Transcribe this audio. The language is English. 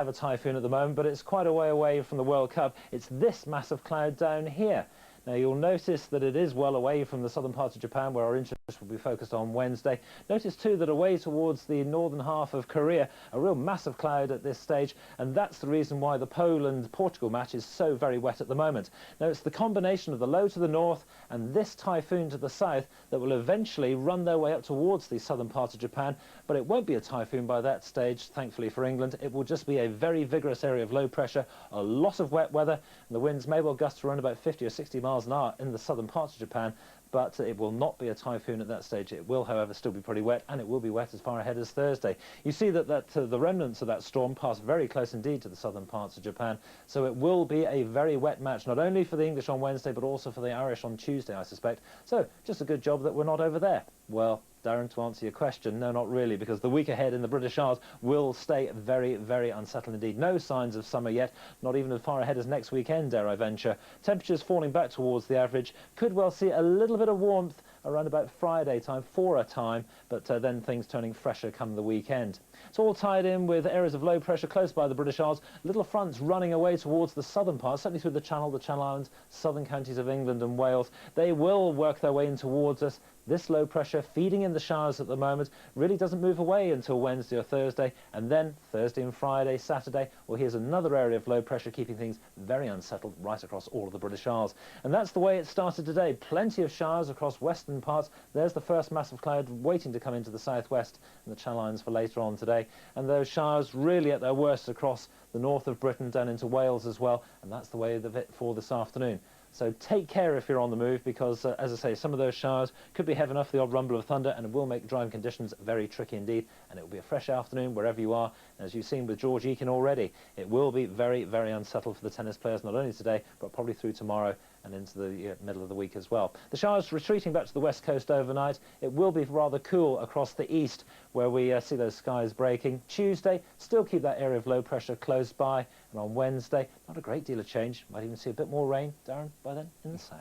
have a typhoon at the moment, but it's quite a way away from the World Cup. It's this massive cloud down here. Now, you'll notice that it is well away from the southern parts of Japan, where our interest will be focused on Wednesday. Notice, too, that away towards the northern half of Korea, a real massive cloud at this stage, and that's the reason why the Poland-Portugal match is so very wet at the moment. Now, it's the combination of the low to the north and this typhoon to the south that will eventually run their way up towards the southern part of Japan, but it won't be a typhoon by that stage, thankfully for England. It will just be a very vigorous area of low pressure, a lot of wet weather, and the winds may well gust around about 50 or 60 miles an hour in the southern parts of Japan, but it will not be a typhoon at that stage. It will, however, still be pretty wet, and it will be wet as far ahead as Thursday. You see that the remnants of that storm pass very close indeed to the southern parts of Japan, so it will be a very wet match, not only for the English on Wednesday, but also for the Irish on Tuesday, I suspect. So, just a good job that we're not over there. Well, Darren, to answer your question, no, not really, because the week ahead in the British Isles will stay very, very unsettled indeed. No signs of summer yet, not even as far ahead as next weekend, dare I venture. Temperatures falling back towards the average. Could well see a little bit of warmth around about Friday time, for a time, but then things turning fresher come the weekend. It's all tied in with areas of low pressure close by the British Isles, little fronts running away towards the southern parts, certainly through the Channel Islands, southern counties of England and Wales. They will work their way in towards us. This low pressure feeding in the showers at the moment really doesn't move away until Wednesday or Thursday, and then Thursday and Friday, Saturday, well, here's another area of low pressure keeping things very unsettled right across all of the British Isles. And that's the way it started today. Plenty of showers across western parts. There's the first massive cloud waiting to come into the southwest and the Channel Islands for later on today. And those showers really at their worst across the north of Britain down into Wales as well, and that's the way of it for this afternoon. So take care if you're on the move, because, as I say, some of those showers could be heavy enough for the odd rumble of thunder, and it will make driving conditions very tricky indeed, and it will be a fresh afternoon wherever you are. And as you've seen with George Eakin already, it will be very, very unsettled for the tennis players, not only today, but probably through tomorrow and into the middle of the week as well. The showers retreating back to the west coast overnight. It will be rather cool across the east, where we see those skies breaking. Tuesday, still keep that area of low pressure close by, and on Wednesday, not a great deal of change. Might even see a bit more rain, Darren, by then in the south.